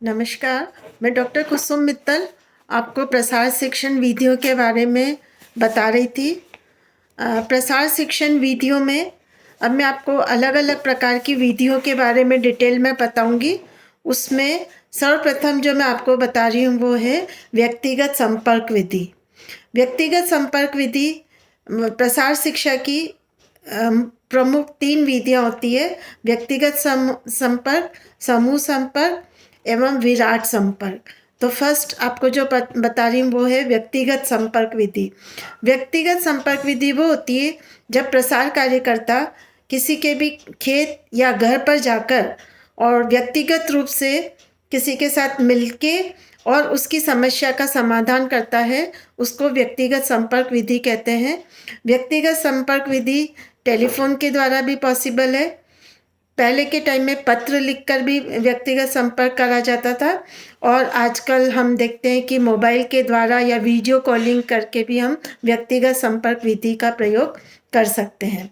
नमस्कार, मैं डॉक्टर कुसुम मित्तल आपको प्रसार शिक्षण विधियों के बारे में बता रही थी। प्रसार शिक्षण विधियों में अब मैं आपको अलग-अलग प्रकार की विधियों के बारे में डिटेल में बताऊंगी। उसमें सर्वप्रथम जो मैं आपको बता रही हूँ वो है व्यक्तिगत संपर्क विधि। व्यक्तिगत संपर्क विधि प्रसार शिक्षा की प्रमुख 3 विधियाँ होती है: व्यक्तिगत संपर्क, समूह संपर्क एवं विराट संपर्क। तो फर्स्ट आपको जो बता रही हूँ वो है व्यक्तिगत संपर्क विधि। व्यक्तिगत संपर्क विधि वो होती है जब प्रसार कार्यकर्ता किसी के भी खेत या घर पर जाकर और व्यक्तिगत रूप से किसी के साथ मिलके और उसकी समस्या का समाधान करता है, उसको व्यक्तिगत संपर्क विधि कहते हैं। व्यक्तिगत संपर्क विधि टेलीफोन के द्वारा भी पॉसिबल है। पहले के टाइम में पत्र लिखकर भी व्यक्तिगत संपर्क करा जाता था और आजकल हम देखते हैं कि मोबाइल के द्वारा या वीडियो कॉलिंग करके भी हम व्यक्तिगत संपर्क विधि का प्रयोग कर सकते हैं।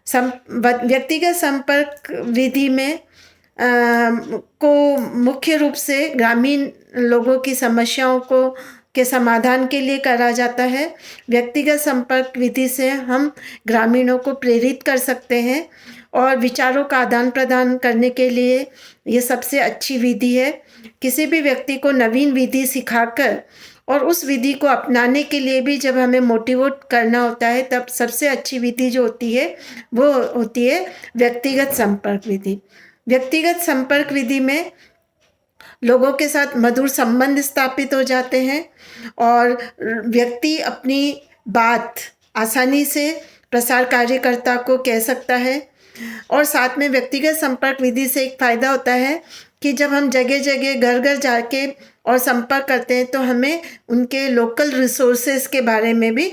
व्यक्तिगत संपर्क विधि में को मुख्य रूप से ग्रामीण लोगों की समस्याओं को के समाधान के लिए करा जाता है। व्यक्तिगत संपर्क विधि से हम ग्रामीणों को प्रेरित कर सकते हैं और विचारों का आदान प्रदान करने के लिए ये सबसे अच्छी विधि है। किसी भी व्यक्ति को नवीन विधि सिखाकर और उस विधि को अपनाने के लिए भी जब हमें मोटिवेट करना होता है, तब सबसे अच्छी विधि जो होती है वो होती है व्यक्तिगत संपर्क विधि। व्यक्तिगत संपर्क विधि में लोगों के साथ मधुर संबंध स्थापित हो जाते हैं और व्यक्ति अपनी बात आसानी से प्रसार कार्यकर्ता को कह सकता है। और साथ में व्यक्तिगत संपर्क विधि से एक फ़ायदा होता है कि जब हम जगह-जगह, घर-घर जाके और संपर्क करते हैं तो हमें उनके लोकल रिसोर्सेज के बारे में भी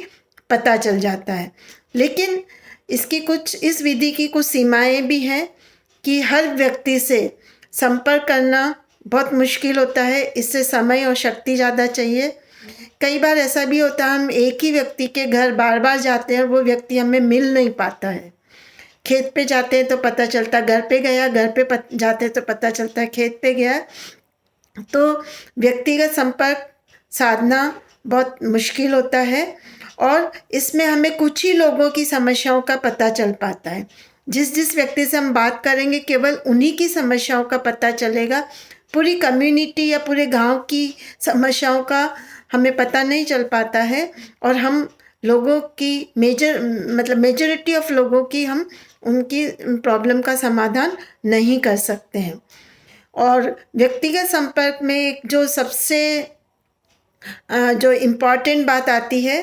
पता चल जाता है। लेकिन इस विधि की कुछ सीमाएं भी हैं कि हर व्यक्ति से संपर्क करना बहुत मुश्किल होता है, इससे समय और शक्ति ज़्यादा चाहिए। कई बार ऐसा भी होता है हम एक ही व्यक्ति के घर बार-बार जाते हैं और वो व्यक्ति हमें मिल नहीं पाता है। खेत पे जाते हैं तो पता चलता घर पे गया, घर पे जाते तो पता चलता खेत पे गया। तो व्यक्तिगत संपर्क साधना बहुत मुश्किल होता है और इसमें हमें कुछ ही लोगों की समस्याओं का पता चल पाता है। जिस व्यक्ति से हम बात करेंगे केवल उन्हीं की समस्याओं का पता चलेगा। पूरी कम्युनिटी या पूरे गांव की समस्याओं का हमें पता नहीं चल पाता है और हम लोगों की मेजॉरिटी ऑफ लोगों की हम उनकी प्रॉब्लम का समाधान नहीं कर सकते हैं। और व्यक्तिगत संपर्क में एक जो सबसे जो इम्पॉर्टेंट बात आती है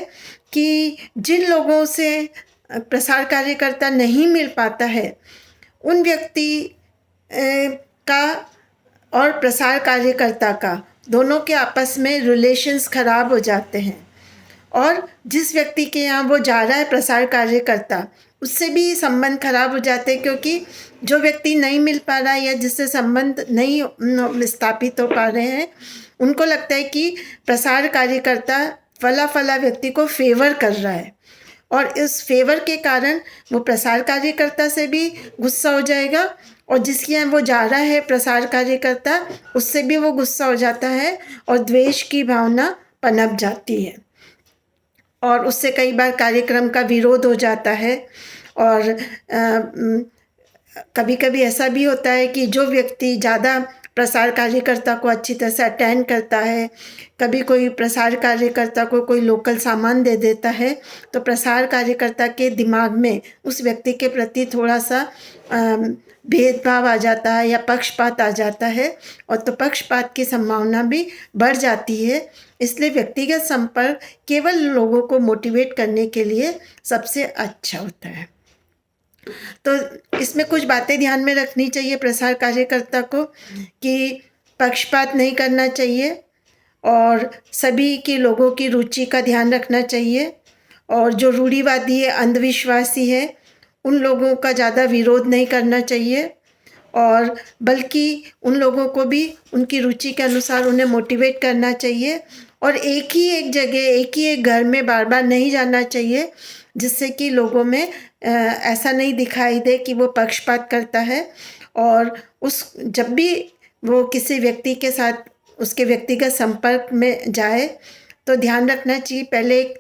कि जिन लोगों से प्रसार कार्यकर्ता नहीं मिल पाता है, उन व्यक्ति का और प्रसार कार्यकर्ता का दोनों के आपस में रिलेशंस खराब हो जाते हैं और जिस व्यक्ति के यहाँ वो जा रहा है प्रसार कार्यकर्ता, उससे भी संबंध खराब हो जाते हैं, क्योंकि जो व्यक्ति नहीं मिल पा रहा है या जिससे संबंध नहीं स्थापित हो पा रहे हैं, उनको लगता है कि प्रसार कार्यकर्ता फला व्यक्ति को फेवर कर रहा है और इस फेवर के कारण वो प्रसार कार्यकर्ता से भी गुस्सा हो जाएगा और जिसके यहाँ वो जा रहा है प्रसार कार्यकर्ता, उससे भी वो गुस्सा हो जाता है और द्वेष की भावना पनप जाती है और उससे कई बार कार्यक्रम का विरोध हो जाता है। और कभी-कभी ऐसा भी होता है कि जो व्यक्ति ज़्यादा प्रसार कार्यकर्ता को अच्छी तरह से अटेंड करता है, कभी कोई प्रसार कार्यकर्ता को कोई लोकल सामान दे देता है, तो प्रसार कार्यकर्ता के दिमाग में उस व्यक्ति के प्रति थोड़ा-सा भेदभाव आ जाता है या पक्षपात आ जाता है और तो पक्षपात की संभावना भी बढ़ जाती है। इसलिए व्यक्तिगत संपर्क केवल लोगों को मोटिवेट करने के लिए सबसे अच्छा होता है। तो इसमें कुछ बातें ध्यान में रखनी चाहिए प्रसार कार्यकर्ता को कि पक्षपात नहीं करना चाहिए और सभी के लोगों की रुचि का ध्यान रखना चाहिए और जो रूढ़िवादी है, अंधविश्वासी है, उन लोगों का ज़्यादा विरोध नहीं करना चाहिए और बल्कि उन लोगों को भी उनकी रुचि के अनुसार उन्हें मोटिवेट करना चाहिए और एक ही एक घर में बार-बार नहीं जाना चाहिए, जिससे कि लोगों में ऐसा नहीं दिखाई दे कि वो पक्षपात करता है। और जब भी वो किसी व्यक्ति के साथ उसके व्यक्तिगत संपर्क में जाए तो ध्यान रखना चाहिए, पहले एक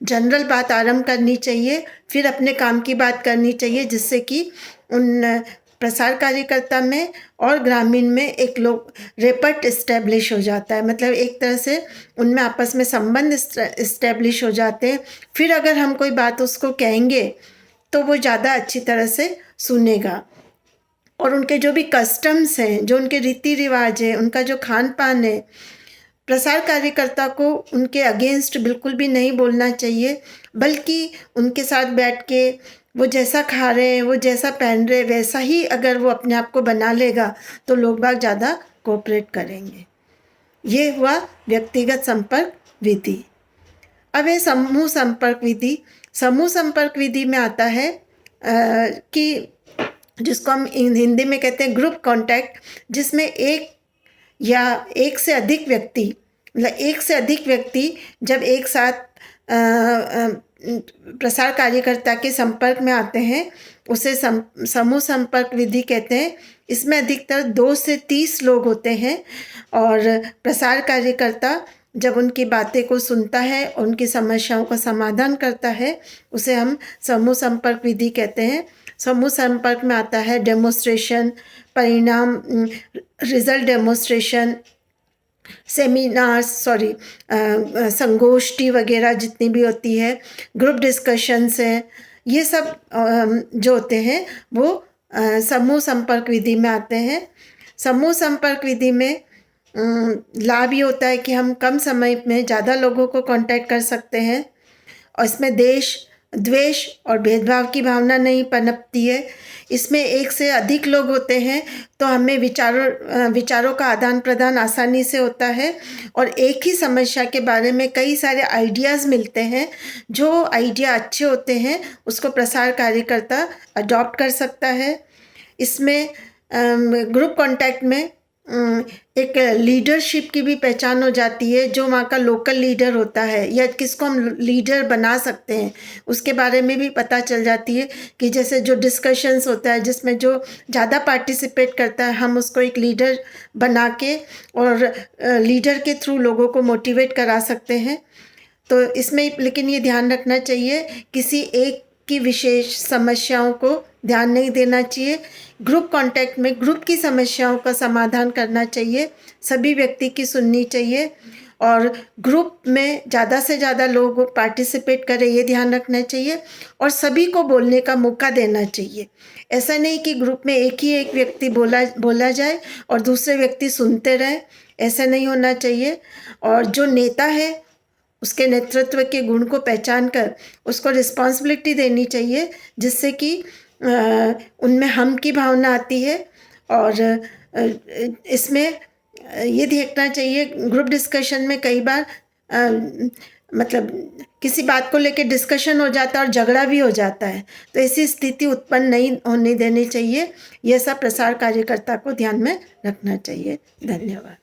जनरल बात आरंभ करनी चाहिए, फिर अपने काम की बात करनी चाहिए, जिससे कि उन प्रसार कार्यकर्ता में और ग्रामीण में एक लोग रेपट इस्टेब्लिश हो जाता है, मतलब एक तरह से उनमें आपस में संबंध इस्टेब्लिश हो जाते हैं। फिर अगर हम कोई बात उसको कहेंगे तो वो ज़्यादा अच्छी तरह से सुनेगा। और उनके जो भी कस्टम्स हैं, जो उनके रीति रिवाज हैं, उनका जो खान पान है, प्रसार कार्यकर्ता को उनके अगेंस्ट बिल्कुल भी नहीं बोलना चाहिए, बल्कि उनके साथ बैठ के वो जैसा खा रहे हैं, वो जैसा पहन रहे हैं, वैसा ही अगर वो अपने आप को बना लेगा तो लोग बाग ज़्यादा कोऑपरेट करेंगे। ये हुआ व्यक्तिगत संपर्क विधि। अब है समूह संपर्क विधि। समूह संपर्क विधि में आता है कि जिसको हम हिंदी में कहते हैं ग्रुप कॉन्टैक्ट, जिसमें एक या एक से अधिक व्यक्ति, मतलब एक से अधिक व्यक्ति जब एक साथ प्रसार कार्यकर्ता के संपर्क में आते हैं उसे समूह संपर्क विधि कहते हैं। इसमें अधिकतर 2 से 30 लोग होते हैं और प्रसार कार्यकर्ता जब उनकी बातें को सुनता है, उनकी समस्याओं का समाधान करता है, उसे हम समूह संपर्क विधि कहते हैं। समूह संपर्क में आता है डेमोस्ट्रेशन, परिणाम, रिजल्ट डेमोस्ट्रेशन, सेमिनार्स, संगोष्ठी वगैरह जितनी भी होती है, ग्रुप डिस्कशंस हैं, ये सब जो होते हैं वो समूह संपर्क विधि में आते हैं। समूह संपर्क विधि में लाभ ये होता है कि हम कम समय में ज़्यादा लोगों को कांटेक्ट कर सकते हैं और इसमें द्वेष और भेदभाव की भावना नहीं पनपती है। इसमें एक से अधिक लोग होते हैं तो हमें विचारों का आदान प्रदान आसानी से होता है और एक ही समस्या के बारे में कई सारे आइडियाज़ मिलते हैं। जो आइडिया अच्छे होते हैं उसको प्रसार कार्यकर्ता अडॉप्ट कर सकता है। इसमें ग्रुप कॉन्टैक्ट में एक लीडरशिप की भी पहचान हो जाती है। जो वहाँ का लोकल लीडर होता है या किसको हम लीडर बना सकते हैं उसके बारे में भी पता चल जाती है कि जैसे जो डिस्कशंस होता है जिसमें जो ज़्यादा पार्टिसिपेट करता है हम उसको एक लीडर बना के और लीडर के थ्रू लोगों को मोटिवेट करा सकते हैं। तो इसमें लेकिन ये ध्यान रखना चाहिए किसी एक की विशेष समस्याओं को ध्यान नहीं देना चाहिए। ग्रुप कॉन्टैक्ट में ग्रुप की समस्याओं का समाधान करना चाहिए, सभी व्यक्ति की सुननी चाहिए और ग्रुप में ज़्यादा से ज़्यादा लोग पार्टिसिपेट करें ये ध्यान रखना चाहिए और सभी को बोलने का मौका देना चाहिए। ऐसा नहीं कि ग्रुप में एक ही एक व्यक्ति बोला जाए और दूसरे व्यक्ति सुनते रहें, ऐसा नहीं होना चाहिए। और जो नेता है उसके नेतृत्व के गुण को पहचान कर उसको रिस्पॉन्सिबिलिटी देनी चाहिए, जिससे कि उनमें हम की भावना आती है। और इसमें ये देखना चाहिए ग्रुप डिस्कशन में कई बार मतलब किसी बात को लेकर डिस्कशन हो जाता है और झगड़ा भी हो जाता है, तो ऐसी स्थिति उत्पन्न नहीं होने देनी चाहिए। यह सब प्रसार कार्यकर्ता को ध्यान में रखना चाहिए। धन्यवाद।